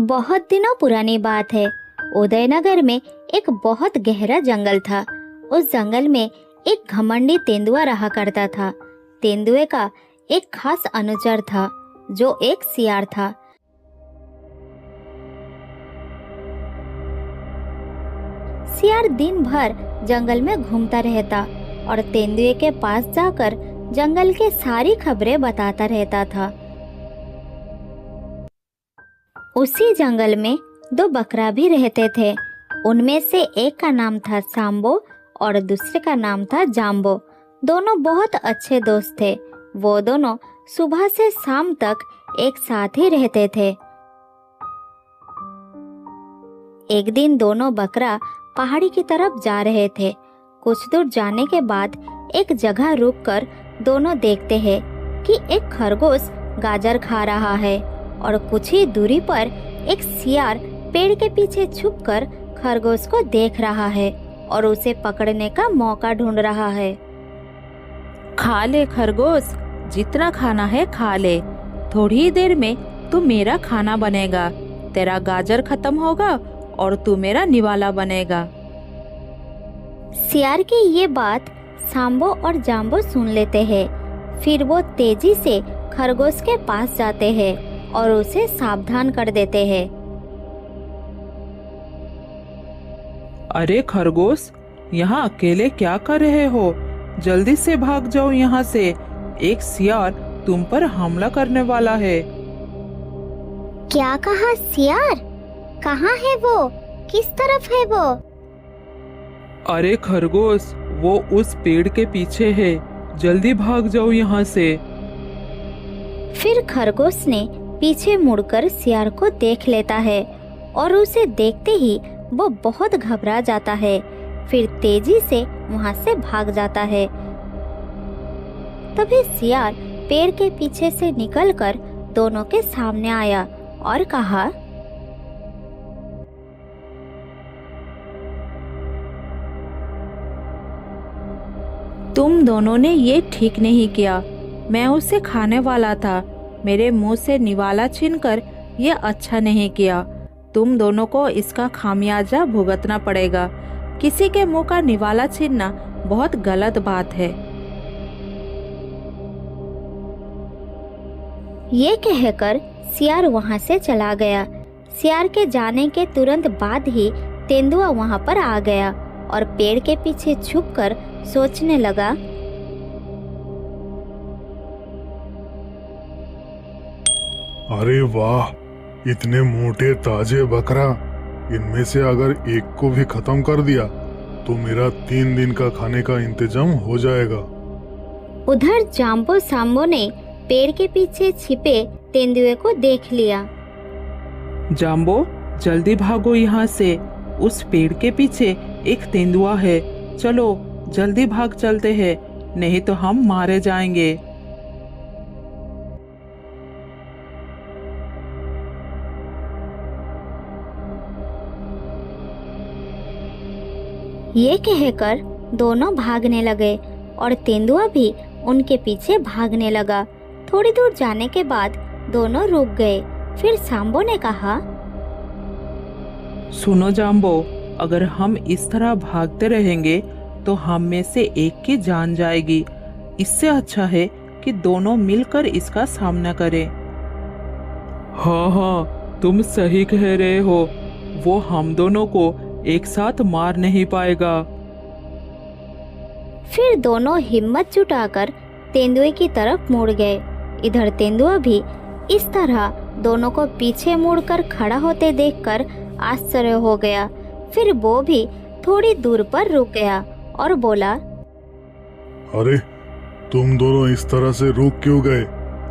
बहुत दिनों पुरानी बात है। उदयनगर में एक बहुत गहरा जंगल था। उस जंगल में एक घमंडी तेंदुआ रहा करता था। तेंदुए का एक खास अनुचर था जो एक सियार था। सियार दिन भर जंगल में घूमता रहता और तेंदुए के पास जाकर जंगल के सारी खबरें बताता रहता था। उसी जंगल में दो बकरा भी रहते थे। उनमें से एक का नाम था सांबो और दूसरे का नाम था जाम्बो। दोनों बहुत अच्छे दोस्त थे। वो दोनों सुबह से शाम तक एक साथ ही रहते थे। एक दिन दोनों बकरा पहाड़ी की तरफ जा रहे थे। कुछ दूर जाने के बाद एक जगह रुककर दोनों देखते हैं कि एक खरगोश गाजर खा रहा है और कुछ ही दूरी पर एक सियार पेड़ के पीछे छुपकर खरगोश को देख रहा है और उसे पकड़ने का मौका ढूंढ रहा है। खा ले खरगोश, जितना खाना है खा ले। थोड़ी ही देर में तू मेरा खाना बनेगा। तेरा गाजर खत्म होगा और तू मेरा निवाला बनेगा। सियार की ये बात सांबो और जाम्बो सुन लेते हैं। फिर वो तेजी से खरगोश के पास जाते हैं और उसे सावधान कर देते हैं। अरे खरगोश, यहाँ अकेले क्या कर रहे हो? जल्दी से भाग जाओ यहाँ से। एक सियार तुम पर हमला करने वाला है। क्या कहा सियार? कहाँ है वो? किस तरफ है वो? अरे खरगोश, वो उस पेड़ के पीछे है। जल्दी भाग जाओ यहाँ से। फिर खरगोश ने पीछे मुड़कर सियार को देख लेता है और उसे देखते ही वो बहुत घबरा जाता है। फिर तेजी से वहाँ से भाग जाता है। तभी सियार पेड़ के पीछे से निकलकर दोनों के सामने आया और कहा, तुम दोनों ने ये ठीक नहीं किया। मैं उसे खाने वाला था। मेरे मुंह से निवाला छीनकर ये अच्छा नहीं किया। तुम दोनों को इसका खामियाजा भुगतना पड़ेगा। किसी के मुंह का निवाला छीनना बहुत गलत बात है। ये कहकर सियार वहाँ से चला गया। सियार के जाने के तुरंत बाद ही तेंदुआ वहाँ पर आ गया और पेड़ के पीछे छुपकर सोचने लगा, अरे वाह, इतने मोटे ताजे बकरा। इनमें से अगर एक को भी खत्म कर दिया तो मेरा 3 दिन का खाने का इंतजाम हो जाएगा। उधर जाम्बो सांबो ने पेड़ के पीछे छिपे तेंदुए को देख लिया। जाम्बो, जल्दी भागो यहाँ से। उस पेड़ के पीछे एक तेंदुआ है। चलो जल्दी भाग चलते हैं, नहीं तो हम मारे जाएंगे। ये कहकर दोनों भागने लगे और तेंदुआ भी उनके पीछे भागने लगा। थोड़ी दूर जाने के बाद दोनों रुक गए। फिर सांबो ने कहा, सुनो जाम्बो, अगर हम इस तरह भागते रहेंगे तो हम में से एक की जान जाएगी। इससे अच्छा है कि दोनों मिलकर इसका सामना करें। हाँ हाँ, तुम सही कह रहे हो। वो हम दोनों को एक साथ मार नहीं पाएगा। फिर दोनों हिम्मत जुटाकर तेंदुए की तरफ मुड़ गए। इधर तेंदुआ भी इस तरह दोनों को पीछे मुड़कर खड़ा होते देखकर आश्चर्य हो गया। फिर वो भी थोड़ी दूर पर रुक गया और बोला, अरे, तुम दोनों इस तरह से रुक क्यों गए?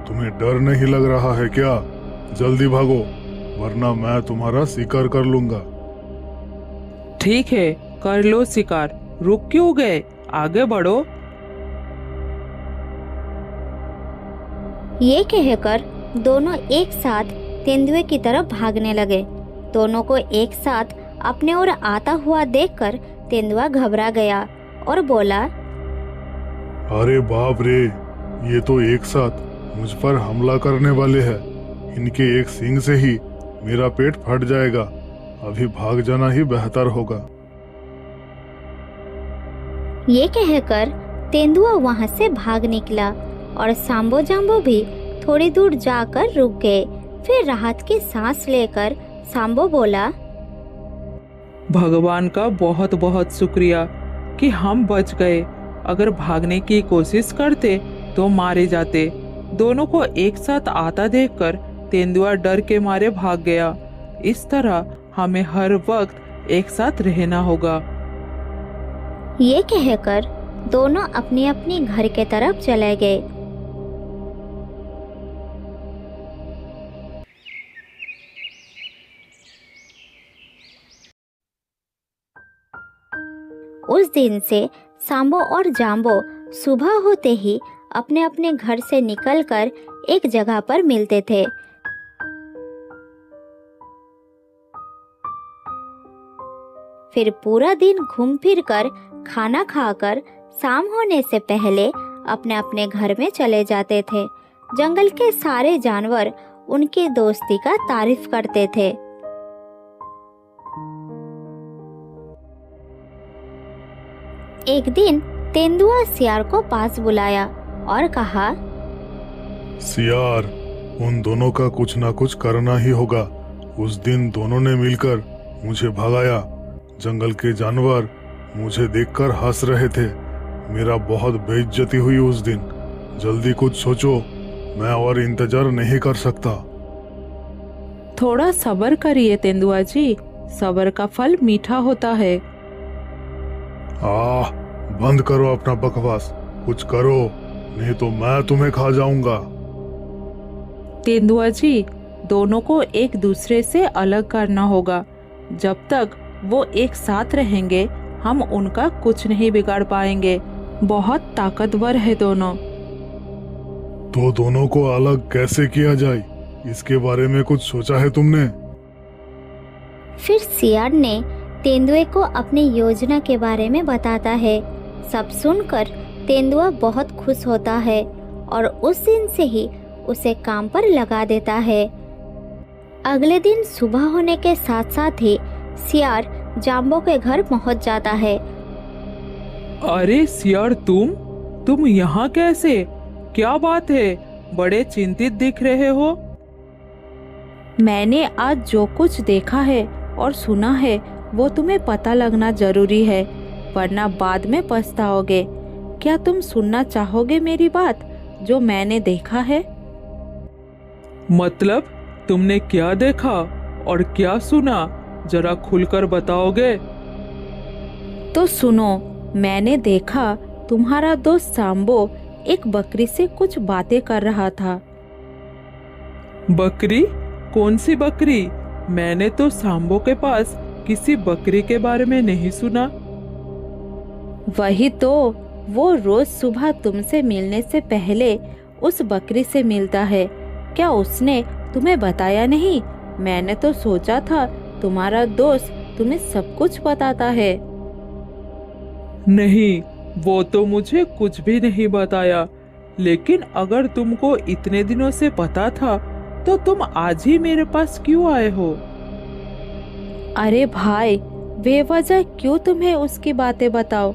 तुम्हें डर नहीं लग रहा है क्या? जल्दी भागो, वरना मैं तुम्हारा शिकार कर लूंगा। ठीक है, कर लो शिकार। रुक क्यों गए? आगे बढ़ो। ये कहकर दोनों एक साथ तेंदुए की तरफ भागने लगे। दोनों को एक साथ अपने ओर आता हुआ देखकर तेंदुआ घबरा गया और बोला, अरे बाप रे, ये तो एक साथ मुझ पर हमला करने वाले हैं। इनके एक सींग से ही मेरा पेट फट जाएगा। अभी भाग जाना ही बेहतर होगा। ये कहकर तेंदुआ वहां से भाग निकला और सांबो जाम्बो भी थोड़ी दूर जाकर रुक गए। फिर राहत की सांस लेकर सांबो बोला, भगवान का बहुत बहुत शुक्रिया कि हम बच गए। अगर भागने की कोशिश करते तो मारे जाते। दोनों को एक साथ आता देखकर तेंदुआ डर के मारे भाग गया। इस तरह हमें हर वक्त एक साथ रहना होगा। ये कहकर दोनों अपनी अपनी घर के तरफ चले गए। उस दिन से सांबो और जाम्बो सुबह होते ही अपने अपने घर से निकलकर एक जगह पर मिलते थे। फिर पूरा दिन घूम फिर कर खाना खाकर शाम होने से पहले अपने अपने घर में चले जाते थे। जंगल के सारे जानवर उनकी दोस्ती का तारीफ करते थे। एक दिन तेंदुआ सियार को पास बुलाया और कहा, सियार, उन दोनों का कुछ ना कुछ करना ही होगा। उस दिन दोनों ने मिलकर मुझे भगाया। जंगल के जानवर मुझे देखकर हंस रहे थे। मेरा बहुत बेइज्जती हुई उस दिन। जल्दी कुछ सोचो, मैं और इंतजार नहीं कर सकता। थोड़ा सब्र करिए तेंदुआ जी, सब्र का फल मीठा होता है। बंद करो अपना बकवास, कुछ करो, नहीं तो मैं तुम्हें खा जाऊंगा। तेंदुआ जी, दोनों को एक दूसरे से अलग करना होगा। जब तक वो एक साथ रहेंगे हम उनका कुछ नहीं बिगाड़ पाएंगे। बहुत ताकतवर है दोनों। तो दोनों को अलग कैसे किया जाए, इसके बारे में कुछ सोचा है तुमने? फिर सियार ने तेंदुए को अपनी योजना के बारे में बताता है। सब सुनकर तेंदुआ बहुत खुश होता है और उस दिन से ही उसे काम पर लगा देता है। अगले दिन सुबह होने के साथ साथ ही सियार जाम्बो के घर पहुंच जाता है। अरे सियार, तुम यहाँ कैसे? क्या बात है? बड़े चिंतित दिख रहे हो। मैंने आज जो कुछ देखा है और सुना है वो तुम्हें पता लगना जरूरी है, वरना बाद में पछताओगे। क्या तुम सुनना चाहोगे मेरी बात, जो मैंने देखा है? मतलब तुमने क्या देखा और क्या सुना, जरा खुलकर बताओगे? तो सुनो, मैंने देखा तुम्हारा दोस्त सांबो एक बकरी से कुछ बातें कर रहा था। बकरी? कौन सी बकरी? मैंने तो सांबो के पास किसी बकरी के बारे में नहीं सुना। वही तो, वो रोज सुबह तुमसे मिलने से पहले उस बकरी से मिलता है। क्या उसने तुम्हें बताया नहीं? मैंने तो सोचा था तुम्हारा दोस्त तुम्हें सब कुछ बताता है। नहीं, वो तो मुझे कुछ भी नहीं बताया। लेकिन अगर तुमको इतने दिनों से पता था तो तुम आज ही मेरे पास क्यों आए हो? अरे भाई, बेवजह क्यों तुम्हें उसकी बातें बताओ?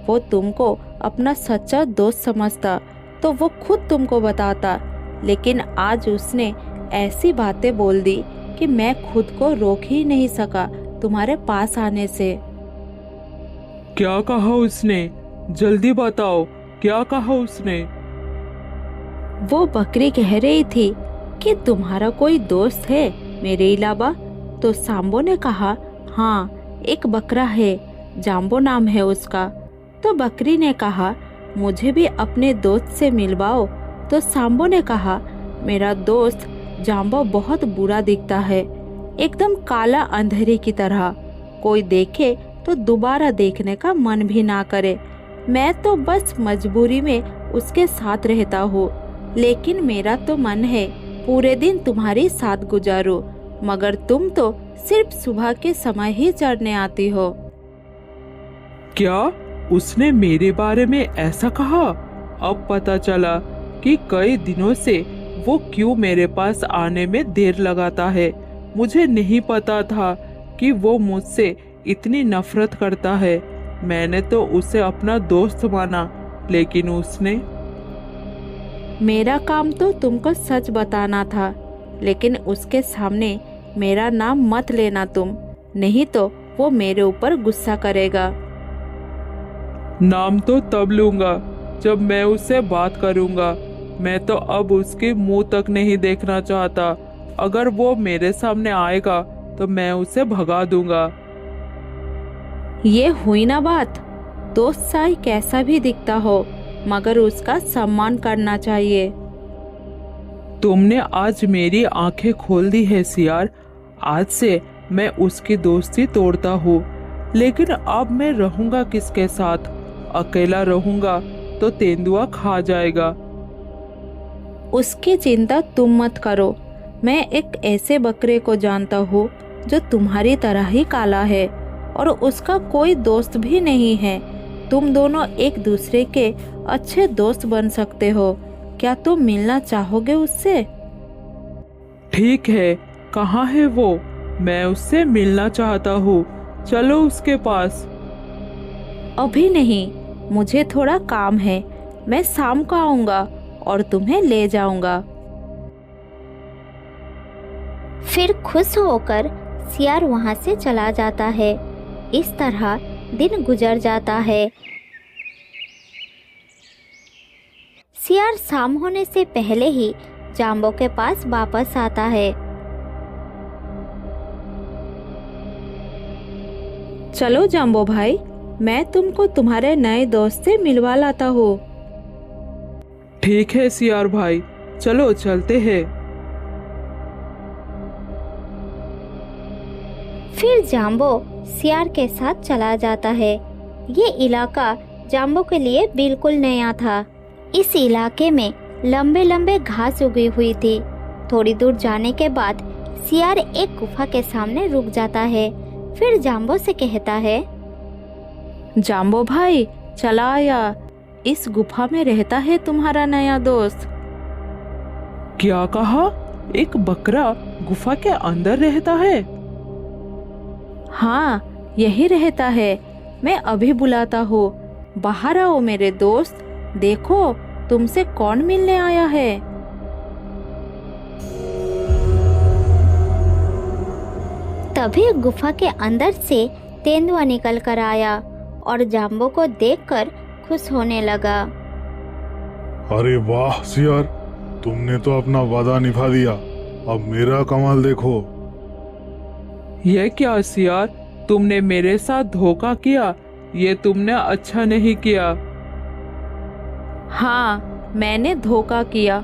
वो तुमको अपना सच्चा दोस्त समझता तो वो खुद तुमको बताता। लेकिन आज उसने ऐसी बातें बोल दी कि मैं खुद को रोक ही नहीं सका तुम्हारे पास आने से। क्या कहा उसने? जल्दी बताओ, क्या कहा उसने? वो बकरी कह रही थी कि तुम्हारा कोई दोस्त है मेरे अलावा? तो सांबो ने कहा, हाँ, एक बकरा है, जाम्बो नाम है उसका। तो बकरी ने कहा, मुझे भी अपने दोस्त से मिलवाओ। तो सांबो ने कहा, मेरा दोस्त जाम्बो बहुत बुरा दिखता है, एकदम काला अंधेरे की तरह। कोई देखे तो दोबारा देखने का मन भी ना करे। मैं तो बस मजबूरी में उसके साथ रहता हूँ, लेकिन मेरा तो मन है पूरे दिन तुम्हारे साथ गुजारूं, मगर तुम तो सिर्फ सुबह के समय ही चढ़ने आती हो। क्या उसने मेरे बारे में ऐसा कहा? अब पता चला कि कई दिनों से वो क्यों मेरे पास आने में देर लगाता है। मुझे नहीं पता था कि वो मुझसे इतनी नफरत करता है। मैंने तो उसे अपना दोस्त माना, लेकिन उसने। मेरा काम तो तुमको सच बताना था, लेकिन उसके सामने मेरा नाम मत लेना तुम, नहीं तो वो मेरे ऊपर गुस्सा करेगा। नाम तो तब लूंगा जब मैं उससे बात करूंगा। मैं तो अब उसके मुंह तक नहीं देखना चाहता। अगर वो मेरे सामने आएगा तो मैं उसे भगा दूंगा। ये हुई ना बात। दोस्त चाहे कैसा भी दिखता हो, मगर उसका सम्मान करना चाहिए। तुमने आज मेरी आंखें खोल दी है सियार। आज से मैं उसकी दोस्ती तोड़ता हूँ, लेकिन अब मैं रहूंगा किसके साथ? अकेला रहूंगा तो तेंदुआ खा जाएगा। उसकी चिंता तुम मत करो। मैं एक ऐसे बकरे को जानता हूँ जो तुम्हारी तरह ही काला है, और उसका कोई दोस्त भी नहीं है। तुम दोनों एक दूसरे के अच्छे दोस्त बन सकते हो। क्या तुम मिलना चाहोगे उससे? ठीक है, कहाँ है वो? मैं उससे मिलना चाहता हूँ। चलो उसके पास। अभी नहीं, मुझे थोड़ा काम है। मैं शाम को आऊँगा और तुम्हें ले जाऊँगा। फिर खुश होकर सियार वहां से चला जाता है। इस तरह दिन गुजर जाता है। सियार शाम होने से पहले ही जाम्बो के पास वापस आता है। चलो जाम्बो भाई, मैं तुमको तुम्हारे नए दोस्त से मिलवा लाता हूँ। ठीक है सियार भाई, चलो चलते हैं। फिर जाम्बो सियार के साथ चला जाता है। ये इलाका जाम्बो के लिए बिल्कुल नया था। इस इलाके में लंबे लंबे घास उगी हुई थी। थोड़ी दूर जाने के बाद सियार एक गुफा के सामने रुक जाता है। फिर जाम्बो से कहता है, जाम्बो भाई चला आया, इस गुफा में रहता है तुम्हारा नया दोस्त। क्या कहा? एक बकरा गुफा के अंदर रहता है? हाँ, यही रहता है। मैं अभी बुलाता हूँ। बाहर आओ मेरे दोस्त, देखो तुमसे कौन मिलने आया है। तभी गुफा के अंदर से तेंदुआ निकल कर आया और जाम्बो को देखकर खुश होने लगा। अरे वाह सियार, तुमने तो अपना वादा निभा दिया। अब मेरा कमाल देखो। यह क्या सियार, तुमने मेरे साथ धोखा किया। ये तुमने अच्छा नहीं किया। हाँ, मैंने धोखा किया।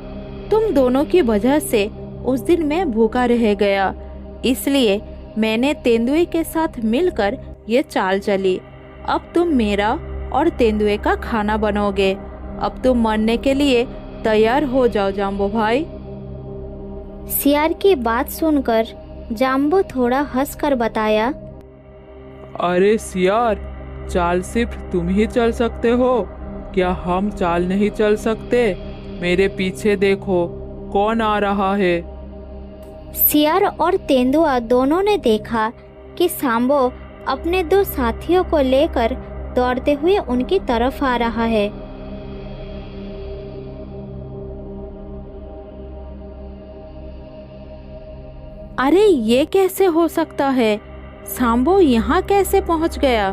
तुम दोनों की वजह से उस दिन मैं भूखा रह गया, इसलिए मैंने तेंदुए के साथ मिलकर ये चाल चली। अब तुम मेरा और तेंदुए का खाना बनोगे। अब तुम मरने के लिए तैयार हो जाओ जाम्बो भाई। सियार की बात सुनकर जाम्बो थोड़ा हंसकर बताया, अरे सियार, चाल सिर्फ तुम ही चल सकते हो, क्या हम चाल नहीं चल सकते? मेरे पीछे देखो, कौन आ रहा है। सियार और तेंदुआ दोनों ने देखा कि सांबो अपने दो साथियों को लेकर दौड़ते हुए उनकी तरफ आ रहा है। अरे ये कैसे हो सकता है? सांबो यहाँ कैसे पहुँच गया?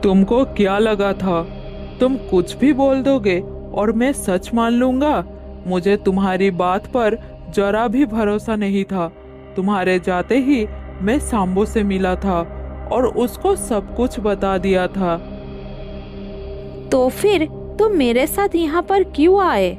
तुमको क्या लगा था? तुम कुछ भी बोल दोगे और मैं सच मान लूंगा? मुझे तुम्हारी बात पर जरा भी भरोसा नहीं था। तुम्हारे जाते ही मैं सांबो से मिला था और उसको सब कुछ बता दिया था। तो फिर तुम मेरे साथ यहाँ पर क्यों आए?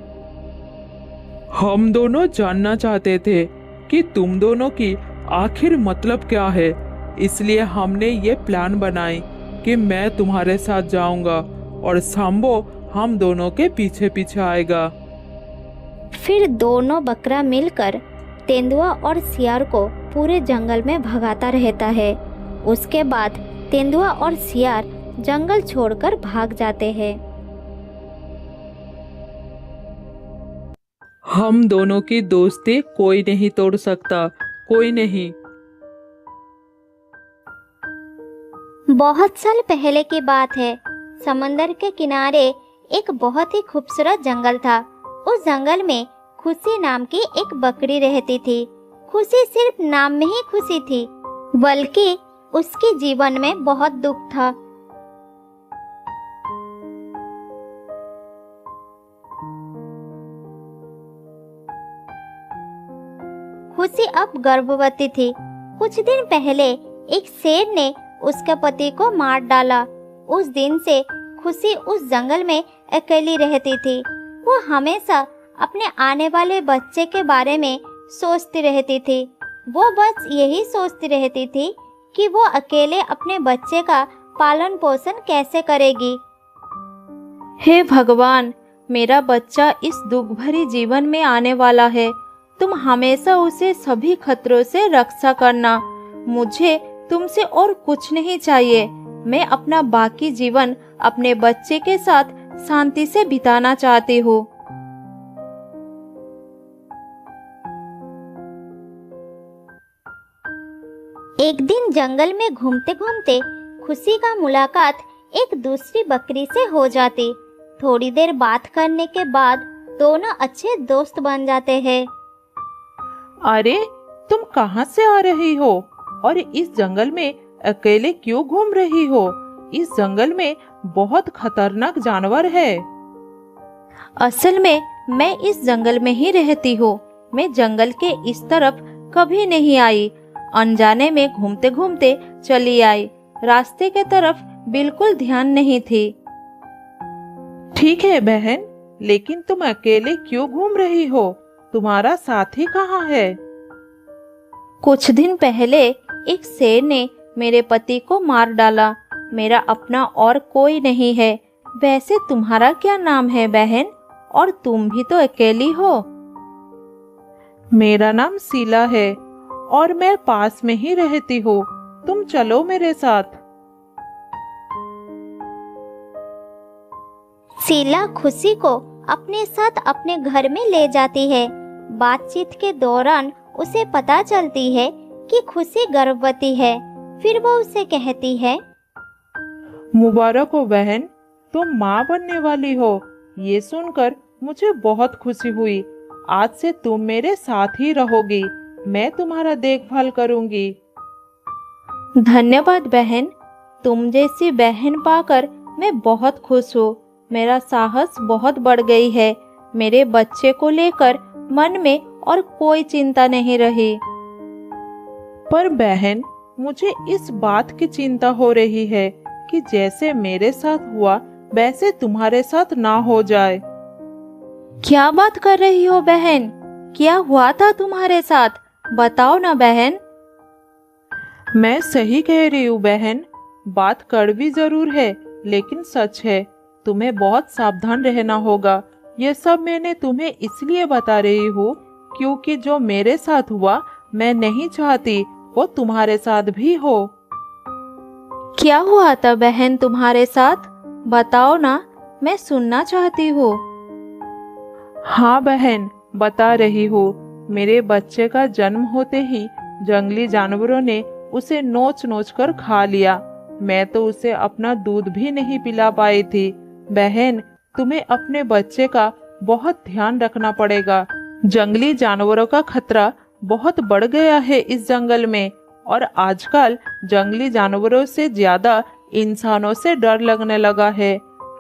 हम दोनों जानना चाहते थे कि तुम दोनों की आखिर मतलब क्या है, इसलिए हमने ये प्लान बनाई कि मैं तुम्हारे साथ जाऊंगा और सांबो हम दोनों के पीछे पीछे आएगा। फिर दोनों बकरा मिलकर तेंदुआ और सियार को पूरे जंगल में भगाता रहता है। उसके बाद तेंदुआ और सियार जंगल छोड़कर भाग जाते हैं। हम दोनों की दोस्ती कोई नहीं तोड़ सकता, कोई नहीं। बहुत साल पहले की बात है। समंदर के किनारे एक बहुत ही खूबसूरत जंगल था। उस जंगल में खुशी नाम की एक बकरी रहती थी। खुशी सिर्फ नाम में ही खुशी थी, बल्कि उसके जीवन में बहुत दुख था। खुशी अब गर्भवती थी। कुछ दिन पहले एक शेर ने उसके पति को मार डाला। उस दिन से खुशी उस जंगल में अकेली रहती थी। वो हमेशा अपने आने वाले बच्चे के बारे में सोचती रहती थी। वो बस यही सोचती रहती थी कि वो अकेले अपने बच्चे का पालन पोषण कैसे करेगी। हे भगवान, मेरा बच्चा इस दुख भरी जीवन में आने वाला है। तुम हमेशा उसे सभी खतरों से रक्षा करना। मुझे तुमसे और कुछ नहीं चाहिए। मैं अपना बाकी जीवन अपने बच्चे के साथ शांति से बिताना चाहती हूँ। एक दिन जंगल में घूमते घूमते खुशी का मुलाकात एक दूसरी बकरी से हो जाती। थोड़ी देर बात करने के बाद दोनों अच्छे दोस्त बन जाते हैं। अरे, तुम कहाँ से आ रही हो और इस जंगल में अकेले क्यों घूम रही हो? इस जंगल में बहुत खतरनाक जानवर है। असल में मैं इस जंगल में ही रहती हूँ। मैं जंगल के इस तरफ कभी नहीं आई। अनजाने में घूमते घूमते चली आई। रास्ते के तरफ बिल्कुल ध्यान नहीं थी। ठीक है बहन, लेकिन तुम अकेले क्यों घूम रही हो? तुम्हारा साथी कहाँ है? कुछ दिन पहले एक शेर ने मेरे पति को मार डाला। मेरा अपना और कोई नहीं है। वैसे तुम्हारा क्या नाम है बहन? और तुम भी तो अकेली हो। मेरा नाम शीला है और मैं पास में ही रहती हूँ। तुम चलो मेरे साथ। शीला खुशी को अपने साथ अपने घर में ले जाती है। बातचीत के दौरान उसे पता चलती है कि खुशी गर्भवती है। फिर वो उसे कहती है, मुबारक हो बहन, तुम माँ बनने वाली हो। ये सुनकर मुझे बहुत खुशी हुई। आज से तुम मेरे साथ ही रहोगी। मैं तुम्हारा देखभाल करूंगी। धन्यवाद बहन। तुम जैसी बहन पाकर मैं बहुत खुश हूँ। मेरा साहस बहुत बढ़ गई है। मेरे बच्चे को लेकर मन में और कोई चिंता नहीं रही। पर बहन, मुझे इस बात की चिंता हो रही है कि जैसे मेरे साथ हुआ वैसे तुम्हारे साथ ना हो जाए। क्या बात कर रही हो बहन? क्या हुआ था तुम्हारे साथ? बताओ ना बहन। मैं सही कह रही हूँ बहन। बात कड़वी जरूर है, लेकिन सच है। तुम्हें बहुत सावधान रहना होगा। ये सब मैंने तुम्हें इसलिए बता रही हूँ क्योंकि जो मेरे साथ हुआ मैं नहीं चाहती वो तुम्हारे साथ भी हो। क्या हुआ था बहन तुम्हारे साथ? बताओ ना, मैं सुनना चाहती हूँ। हाँ बहन, बता रही हूँ। मेरे बच्चे का जन्म होते ही जंगली जानवरों ने उसे नोच नोच कर खा लिया। मैं तो उसे अपना दूध भी नहीं पिला पाई थी। बहन, तुम्हें अपने बच्चे का बहुत ध्यान रखना पड़ेगा। जंगली जानवरों का खतरा बहुत बढ़ गया है इस जंगल में, और आजकल जंगली जानवरों से ज्यादा इंसानों से डर लगने लगा है।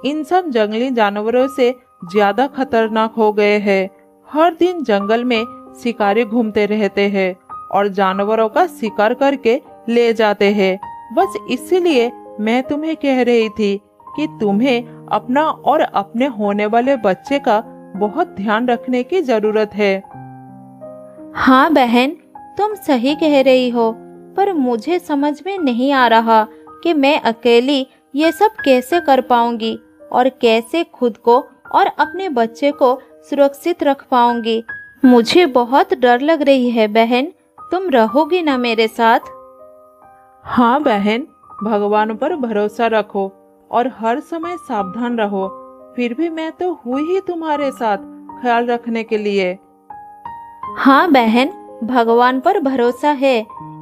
इंसान जंगली जानवरों से ज्यादा खतरनाक हो गए हैं। हर दिन जंगल में शिकारी घूमते रहते हैं और जानवरों का शिकार करके ले जाते हैं। बस इसीलिए मैं तुम्हें कह रही थी कि तुम्हें अपना और अपने होने वाले बच्चे का बहुत ध्यान रखने की जरूरत है। हाँ बहन, तुम सही कह रही हो, पर मुझे समझ में नहीं आ रहा कि मैं अकेली ये सब कैसे कर पाऊंगी और कैसे खुद को और अपने बच्चे को सुरक्षित रख पाऊंगी। मुझे बहुत डर लग रही है बहन। तुम रहोगी ना मेरे साथ? हाँ बहन, भगवान पर भरोसा रखो और हर समय सावधान रहो। फिर भी मैं तो हुई ही तुम्हारे साथ ख्याल रखने के लिए। हाँ बहन, भगवान पर भरोसा है,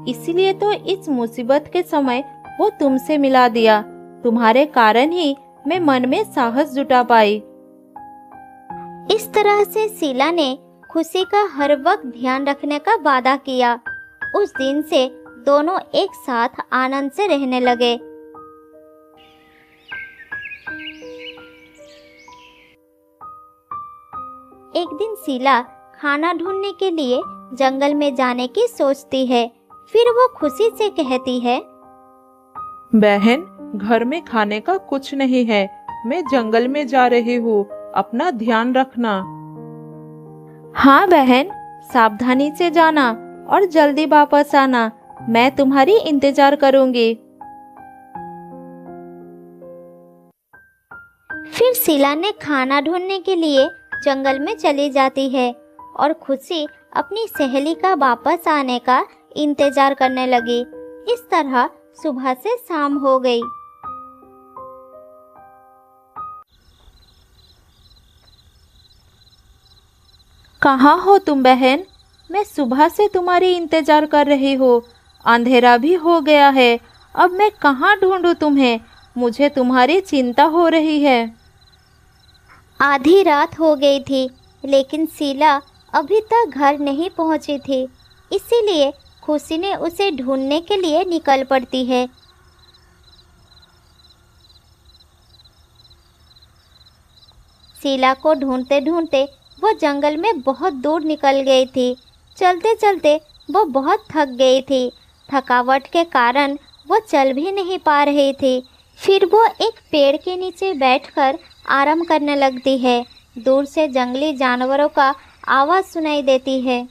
इसलिए तो इस मुसीबत के समय वो तुमसे मिला दिया। तुम्हारे कारण ही मैं मन में साहस जुटा पाई। इस तरह से शीला ने खुशी का हर वक्त ध्यान रखने का वादा किया। उस दिन से दोनों एक साथ आनंद से रहने लगे। एक दिन शीला खाना ढूंढने के लिए जंगल में जाने की सोचती है। फिर वो खुशी से कहती है, बहन, घर में खाने का कुछ नहीं है, मैं जंगल में जा रही हूँ, अपना ध्यान रखना। हाँ बहन, सावधानी से जाना और जल्दी वापस आना। मैं तुम्हारी इंतजार करूंगी। फिर शीला ने खाना ढूंढने के लिए जंगल में चली जाती है और खुशी अपनी सहेली का वापस आने का इंतजार करने लगी। इस तरह सुबह से शाम हो गई। कहाँ हो तुम बहन? मैं सुबह से तुम्हारी इंतजार कर रही हूँ। अंधेरा भी हो गया है, अब मैं कहाँ ढूंढूं तुम्हें? मुझे तुम्हारी चिंता हो रही है। आधी रात हो गई थी, लेकिन शीला अभी तक घर नहीं पहुंची थी। इसीलिए खुशी ने उसे ढूंढने के लिए निकल पड़ती है। शीला को ढूंढते ढूंढते वो जंगल में बहुत दूर निकल गई थी। चलते चलते वो बहुत थक गई थी। थकावट के कारण वो चल भी नहीं पा रही थी। फिर वो एक पेड़ के नीचे बैठकर आराम करने लगती है। दूर से जंगली जानवरों का आवाज़ सुनाई देती है।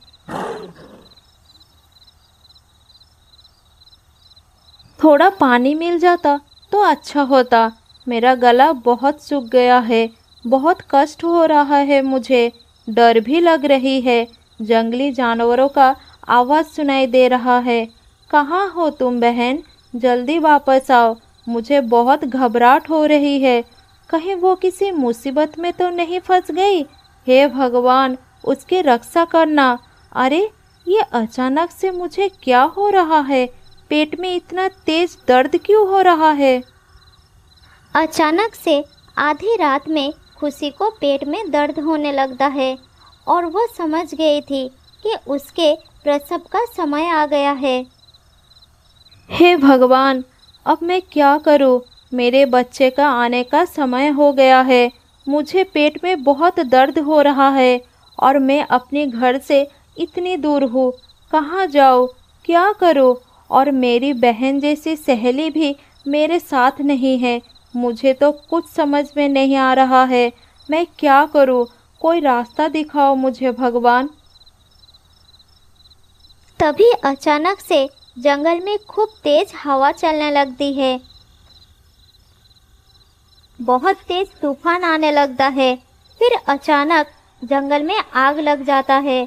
थोड़ा पानी मिल जाता तो अच्छा होता। मेरा गला बहुत सूख गया है। बहुत कष्ट हो रहा है मुझे। डर भी लग रही है। जंगली जानवरों का आवाज़ सुनाई दे रहा है। कहाँ हो तुम बहन? जल्दी वापस आओ। मुझे बहुत घबराहट हो रही है। कहीं वो किसी मुसीबत में तो नहीं फंस गई? हे भगवान, उसकी रक्षा करना। अरे, ये अचानक से मुझे क्या हो रहा है? पेट में इतना तेज दर्द क्यों हो रहा है? अचानक से आधी रात में खुशी को पेट में दर्द होने लगता है और वो समझ गई थी कि उसके प्रसव का समय आ गया है। हे भगवान, अब मैं क्या करूं? मेरे बच्चे का आने का समय हो गया है। मुझे पेट में बहुत दर्द हो रहा है और मैं अपने घर से इतनी दूर हूँ। कहाँ जाऊँ? क्या करूँ? और मेरी बहन जैसी सहेली भी मेरे साथ नहीं है। मुझे तो कुछ समझ में नहीं आ रहा है। मैं क्या करूँ? कोई रास्ता दिखाओ मुझे भगवान। तभी अचानक से जंगल में खूब तेज हवा चलने लगती है। बहुत तेज तूफान आने लगता है। फिर अचानक जंगल में आग लग जाता है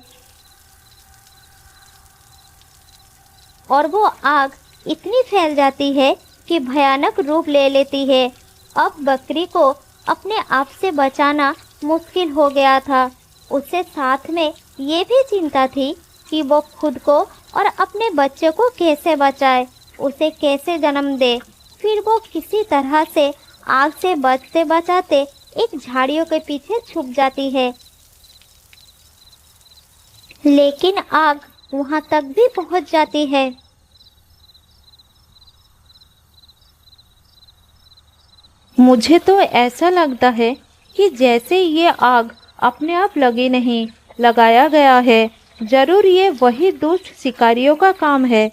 और वो आग इतनी फैल जाती है कि भयानक रूप ले लेती है। अब बकरी को अपने आप से बचाना मुश्किल हो गया था। उसे साथ में ये भी चिंता थी कि वो खुद को और अपने बच्चे को कैसे बचाए, उसे कैसे जन्म दे। फिर वो किसी तरह से आग से बचते बचाते एक झाड़ियों के पीछे छुप जाती है। लेकिन आग वहां तक भी पहुंच जाती है। मुझे तो ऐसा लगता है कि जैसे ये आग अपने आप लगी नहीं, लगाया गया है। जरूर ये वही दुष्ट शिकारियों का काम है।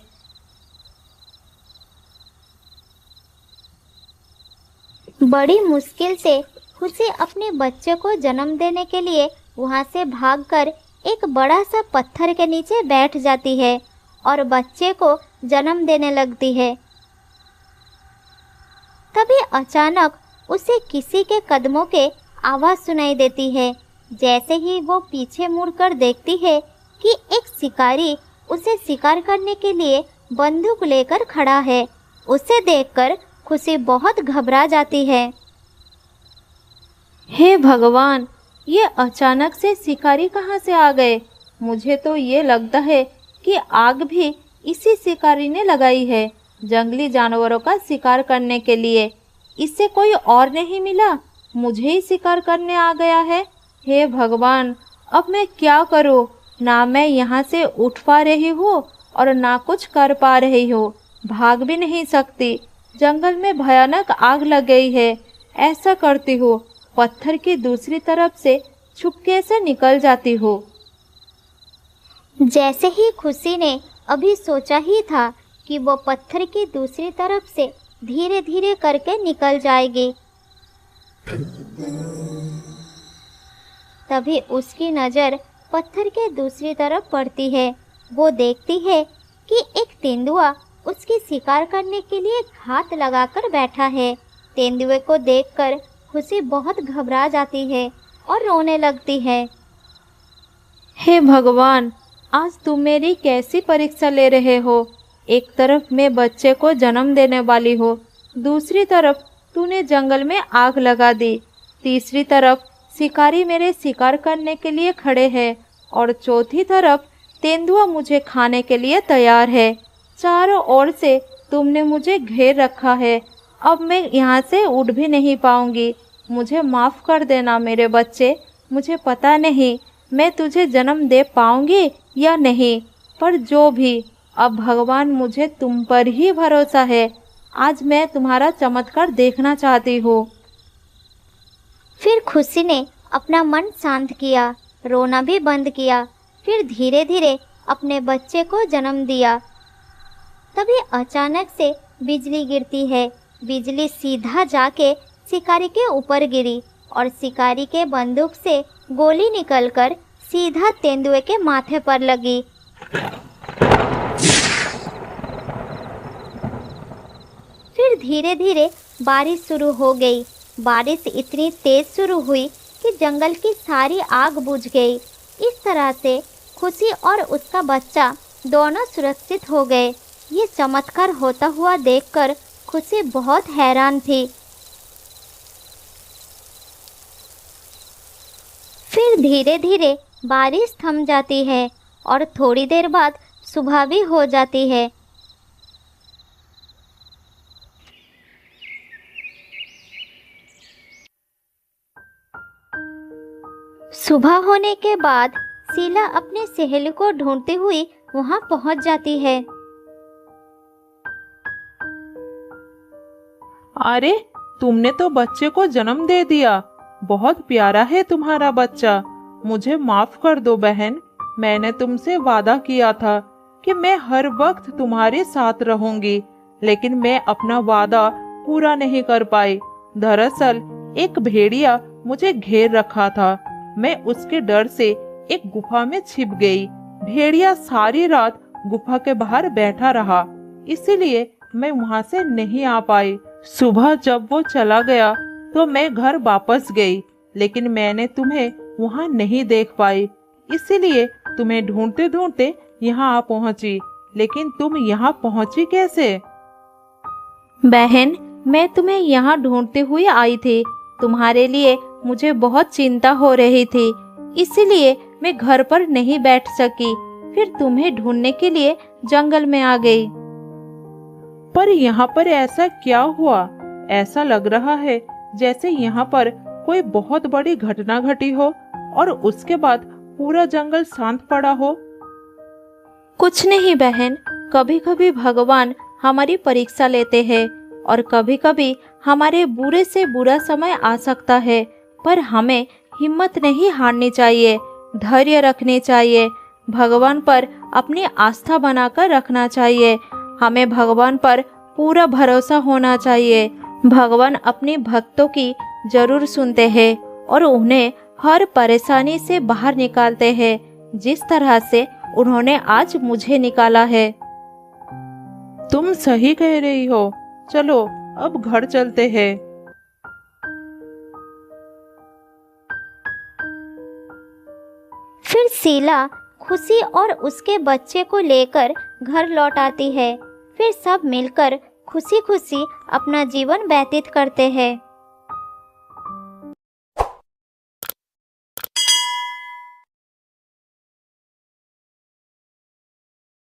बड़ी मुश्किल से खुशी अपने बच्चे को जन्म देने के लिए वहां से भागकर एक बड़ा सा पत्थर के नीचे बैठ जाती है और बच्चे को जन्म देने लगती है। तभी अचानक उसे किसी के कदमों के आवाज़ सुनाई देती है। जैसे ही वो पीछे मुड़कर देखती है कि एक शिकारी उसे शिकार करने के लिए बंदूक लेकर खड़ा है। उसे देखकर खुशी बहुत घबरा जाती है। हे भगवान, ये अचानक से शिकारी कहाँ से आ गए? मुझे तो ये लगता है कि आग भी इसी शिकारी ने लगाई है, जंगली जानवरों का शिकार करने के लिए। इससे कोई और नहीं मिला, मुझे ही शिकार करने आ गया है। हे भगवान, अब मैं क्या करूं? ना मैं यहाँ से उठ पा रही हूँ और ना कुछ कर पा रही हूँ, भाग भी नहीं सकती। जंगल में भयानक आग लग गई है। ऐसा करती हूँ, पत्थर की दूसरी तरफ से छुपके से निकल जाती हूँ। जैसे ही खुशी ने अभी सोचा ही था कि वो पत्थर की दूसरी तरफ से धीरे धीरे करके निकल जाएगी, तभी उसकी नज़र पत्थर के दूसरी तरफ पड़ती है। वो देखती है कि एक तेंदुआ उसकी शिकार करने के लिए घात लगाकर बैठा है। तेंदुए को देखकर खुशी बहुत घबरा जाती है और रोने लगती है। हे भगवान, आज तुम मेरी कैसी परीक्षा ले रहे हो? एक तरफ मैं बच्चे को जन्म देने वाली हो, दूसरी तरफ तूने जंगल में आग लगा दी, तीसरी तरफ शिकारी मेरे शिकार करने के लिए खड़े हैं और चौथी तरफ तेंदुआ मुझे खाने के लिए तैयार है। चारों ओर से तुमने मुझे घेर रखा है। अब मैं यहाँ से उठ भी नहीं पाऊँगी। मुझे माफ़ कर देना मेरे बच्चे। मुझे पता नहीं मैं तुझे जन्म दे पाऊँगी या नहीं, पर जो भी, अब भगवान मुझे तुम पर ही भरोसा है। आज मैं तुम्हारा चमत्कार देखना चाहती हूँ। फिर खुशी ने अपना मन शांत किया, रोना भी बंद किया, फिर धीरे धीरे अपने बच्चे को जन्म दिया। तभी अचानक से बिजली गिरती है। बिजली सीधा जाके शिकारी के ऊपर गिरी और शिकारी के बंदूक से गोली निकलकर सीधा तेंदुए के माथे पर लगी। फिर धीरे धीरे बारिश शुरू हो गई। बारिश इतनी तेज शुरू हुई कि जंगल की सारी आग बुझ गई। इस तरह से खुशी और उसका बच्चा दोनों सुरक्षित हो गए। ये चमत्कार होता हुआ देखकर खुशी बहुत हैरान थी। फिर धीरे धीरे बारिश थम जाती है और थोड़ी देर बाद सुबह भी हो जाती है। सुबह होने के बाद शीला अपनी सहेली को ढूंढती हुई वहां पहुंच जाती है। अरे, तुमने तो बच्चे को जन्म दे दिया। बहुत प्यारा है तुम्हारा बच्चा। मुझे माफ कर दो बहन। मैंने तुमसे वादा किया था कि मैं हर वक्त तुम्हारे साथ रहूंगी, लेकिन मैं अपना वादा पूरा नहीं कर पाई। दरअसल एक भेड़िया मुझे घेर रखा था। मैं उसके डर से एक गुफा में छिप गई। भेड़िया सारी रात गुफा के बाहर बैठा रहा, इसीलिए मैं वहां से नहीं आ पाई। सुबह जब वो चला गया तो मैं घर वापस गई, लेकिन मैंने तुम्हें वहां नहीं देख पाई, इसीलिए तुम्हें ढूंढते ढूंढते यहाँ आ पहुंची। लेकिन तुम यहाँ पहुंची कैसे? बहन, मैं तुम्हें यहाँ ढूंढते हुए आई थी। तुम्हारे लिए मुझे बहुत चिंता हो रही थी, इसीलिए मैं घर पर नहीं बैठ सकी। फिर तुम्हें ढूंढने के लिए जंगल में आ गई। पर यहाँ पर ऐसा क्या हुआ? ऐसा लग रहा है जैसे यहाँ पर कोई बहुत बड़ी घटना घटी हो और उसके बाद पूरा जंगल शांत पड़ा हो। कुछ नहीं बहन, कभी कभी भगवान हमारी परीक्षा लेते हैं और कभी कभी हमारे बुरे से बुरा समय आ सकता है, पर हमें हिम्मत नहीं हारनी चाहिए, धैर्य रखनी चाहिए, भगवान पर अपनी आस्था बनाकर रखना चाहिए। हमें भगवान पर पूरा भरोसा होना चाहिए। भगवान अपने भक्तों की जरूर सुनते हैं और उन्हें हर परेशानी से बाहर निकालते हैं, जिस तरह से उन्होंने आज मुझे निकाला है। तुम सही कह रही हो। चलो अब घर चलते हैं। फिर शीला खुशी और उसके बच्चे को लेकर घर लौट आती है। फिर सब मिलकर खुशी खुशी अपना जीवन व्यतीत करते हैं।